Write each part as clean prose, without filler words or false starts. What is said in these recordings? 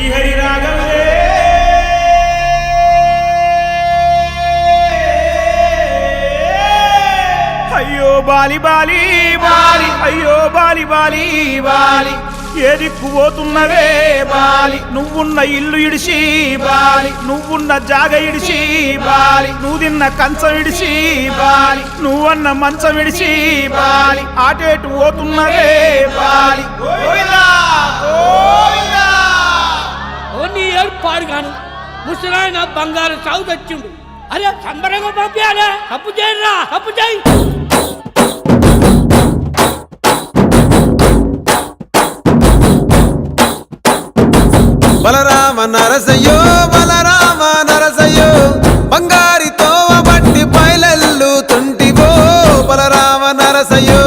శ్రీహరి రాగవే అయ్యో Bali Bali Bali అయ్యో Bali Bali Bali ఏ దిక్కు పోతున్నవే బాలి నువ్వున్న ఇల్లు ఇడిచి బాలి నువ్వున్న జాగ ఇడిచి బాలి నువ్వు తిన్న కంచం ఇడిచి బాలి నువ్వన్న మంచం ఇడిచి బాలి ఆటేటు పోతున్నవే బాలి పాడుగాను ముసలాయన బంగారు సాగు తెచ్చిండు. అరే సంబరంగా పంపించాలే, తప్పు చేయరా, తప్పు చేయి. బలరామ నరసయ్యో బలరామ నరసయ్యో బంగారి తోవ బట్టి పైలెల్లు తుంటివో బలరామ నరసయ్యో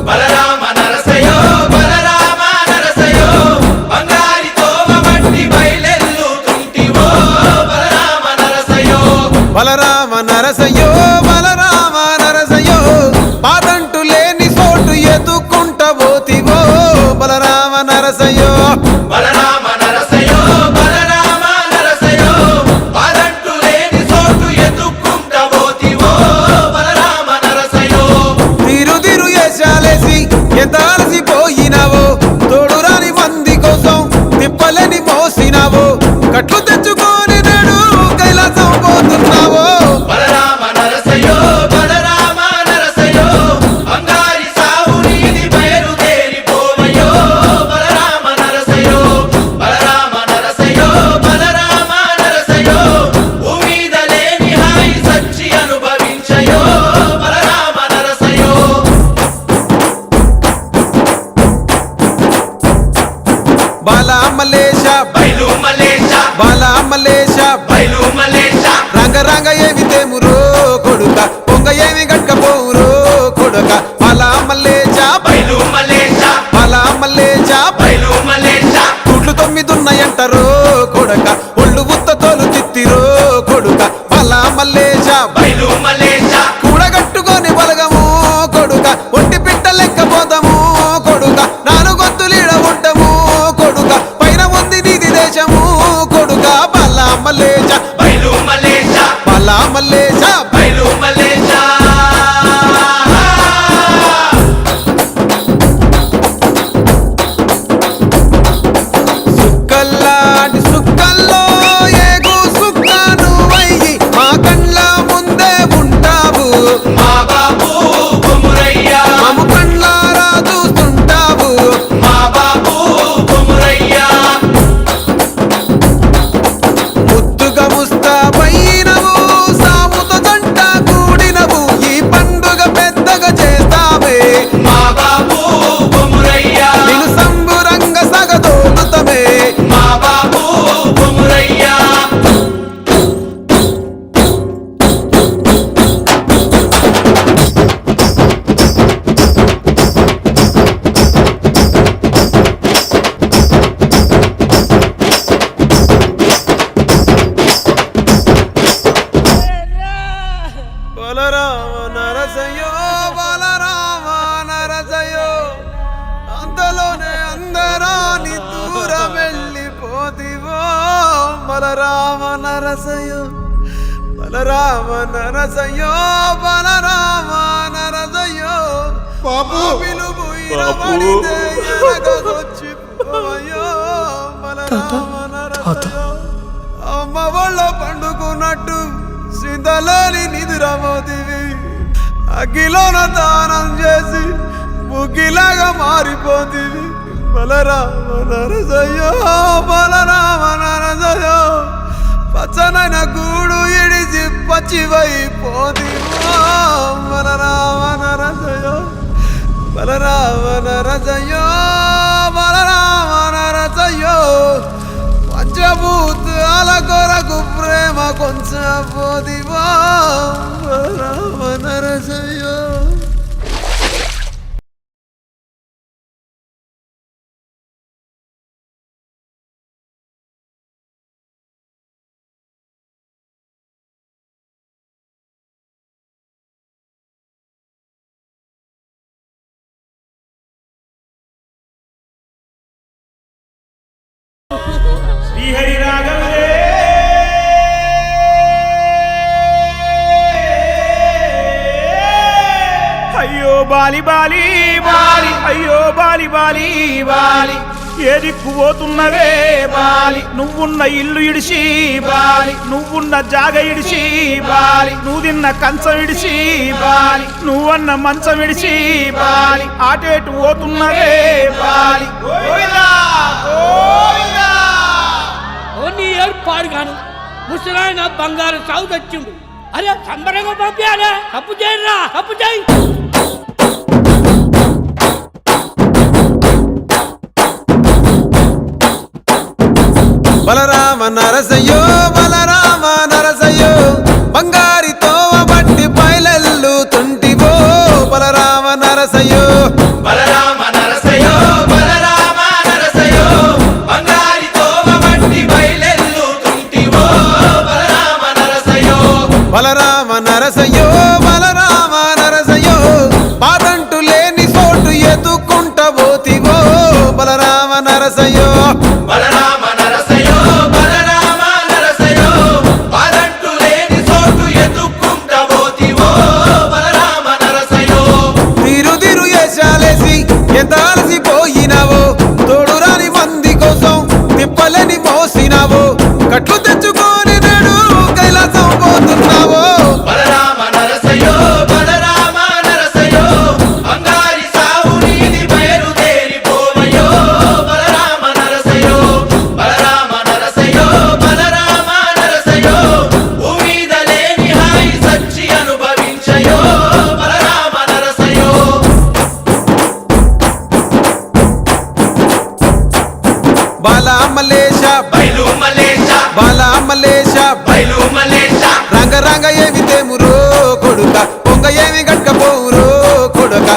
బలరామ నరసయ్యో బలరామ నరసయ్యో బంగారి తోవ బట్టి పైలెల్లు తుంటివో బలరామ నరసయ్యో బలరామ నరసయ్యో బలరామ నరసయ్యో పాదంటు లేని చోటు ఎదుకుంట పోతివో బలరామ నరసయ్యో బలరామ నరసయ్యో బలరామ నరసయ్యో పాదంటు లేని చోటు ఎదుక్కుంట పోతివో బలరామ నరసయ్యో తిరు తిరు యశాలేసి ఎంత అలసిపోయినావో తోడురాని మంది కోసం తిప్పలని మోసినావో కట్లు తెచ్చుకొని నేడు కైలాసం పోతున్నావో బలరామ నరసయ్యో బలరామ నరసయ్యో బంగారి సావు నీది బయలుదేరిపోవయ్యో బలరామ నరసయ్యో బలరామ నరసయ్యో బలరామ నరసయ్యో భూమిద లేని హాయి సచ్చి అనుభవించయో బలరామ నరసయ్యో బాలామలేశ బైలు మలేష బాలామలేశ బైలు మలేష రంగ రంగ ఏమి తేమురో కొడుక పొంగ ఏమి గట్టపోవురో కొడుక బాలామలేశ బైలు మలేష బాలామలేశ బైలు మలేష తూట్లు 9 ఉన్నాయంటారో కొడుక ఒళ్ళు ఉత్త తోలు తిత్తిరో కొడుక బాలామలేశ బైలు మలేష కూడగట్టుకొని బలగము కొడుక ఒంటి పిట్ట లెక్క పోదాము కొడుక నాను గొంతులీడ ఉంటాము కొడుక పైన ఉంది నీది దేశము కొడుక బాలామలేశ బైలు మలేష బాలామలేశ బైలు మలేష సుక్కల్లాంటి సుక్కల్లో ఏగు సుక్క నువ్వయ్యి మా కండ్ల ముందే ఉంటావు మా బాబు కొమురయ్య మము కండ్లారా చూస్తుంటావు మా బాబు కొమురయ్య ముద్దుగా ముస్తాబైనవు సాముతో జంట కూడినవు ఈ పండుగ పెద్దగా చేస్తావే మా బాబు కొమురయ్య నిన్ను సంబురంగ సగదోలుతమే మా బాబు కొమురయ్య బలరామ నరసయ్యో బలరామ నరసయ్యో అంతలోనే అందరాని దూరం వెళ్ళిపోతివో బలరామ నరసయ్యో బలరామ నరసయ్యో బలరామ నరసయ్యో బాబులు పోయిన పడితే ఎనగొచ్చిపోయో బలరామ నరసయ్యో అమ్మ వాళ్ళ పండుకున్నట్టు శ్రీంతలోని నిదురమోతివి అగ్గిలోన దానం చేసి ముగ్గిలాగా మారిపోతివి బలరామ నరసయ్యో బలరామ నరసయ్యో పచ్చనైన గూడు ఇడిచి పచ్చివైపోతివో బలరామ నరసయ్యో బలరామ నరసయ్యో బలరామ నరసయ్యో పంచభూతాల కొరకు ప్రేమ కొంచెం పోదివో బలరామ నరసయ్యో శ్రీహరి రాఘవే అయ్యో బాలి బాలి బాలి అయ్యో బాలి బాలి బాలి ఏ దిక్కు పోతున్నవే బాలి నువ్వున్న ఇల్లు ఇడిసి బాలి నువ్వున్న జాగ ఇడిసి బాలి నువ్వు తిన్న కంచం ఇడిసి బాలి నువ్వన్న మంచం ఇడిసి బాలి ఆటేటు పోతున్నవే బాలి ఓ నీ ఏర్పాడు గాను ముసలాయన బంగారు సాగు తెచ్చిండు. అరే సంబరంగా పంపించాలే, తప్పు చేయరా, తప్పు చేయి. బలరామ నరసయ్యో బలరామ నరసయ్యో బంగారితో బట్టి పైలెల్లు తుంటివో బలరామ నరసయ్యో బలరామ నరసయో బలరామ నరసయో బంగారితో బట్టి బయలెల్లు తుంటివో బలరామ నరసయో బలరామ నరసయ్యో బలరామ నరసయ్యో పాదంటు లేని చోటు ఎత్తుకుంట పోతివో బలరామ నరసయ్యో బలరామ నరసయో బలరామ నరసయో పాదంటు లేని చోటు ఎత్తుకుంట పోతివో బలరామ నరసయో తిరు తిరు ఏషాలేసి ఎంత అలసిపోయినావో తోడురాని మంది కోసం తిప్పలని మోసినావో కట్లు తెచ్చుకొని నేడు కైలాసం పోతున్నావో బలరామ నరసయో బలరామ నరసయో బంగారి సావు నీది బయలుదేరి పోవయో బలరామ నరసయో బలరామ నరసయో బలరామ నరసయో భూమిద లేని హాయి సచ్చి అనుభవించయో బలరామ నరసయో బాలా మలేష బయలు మలేష బాలా మలేష బయలు మలేష రంగ రంగ ఏమి తేమురో కొడుక పొంగ ఏమి గట్టపోవురో కొడుక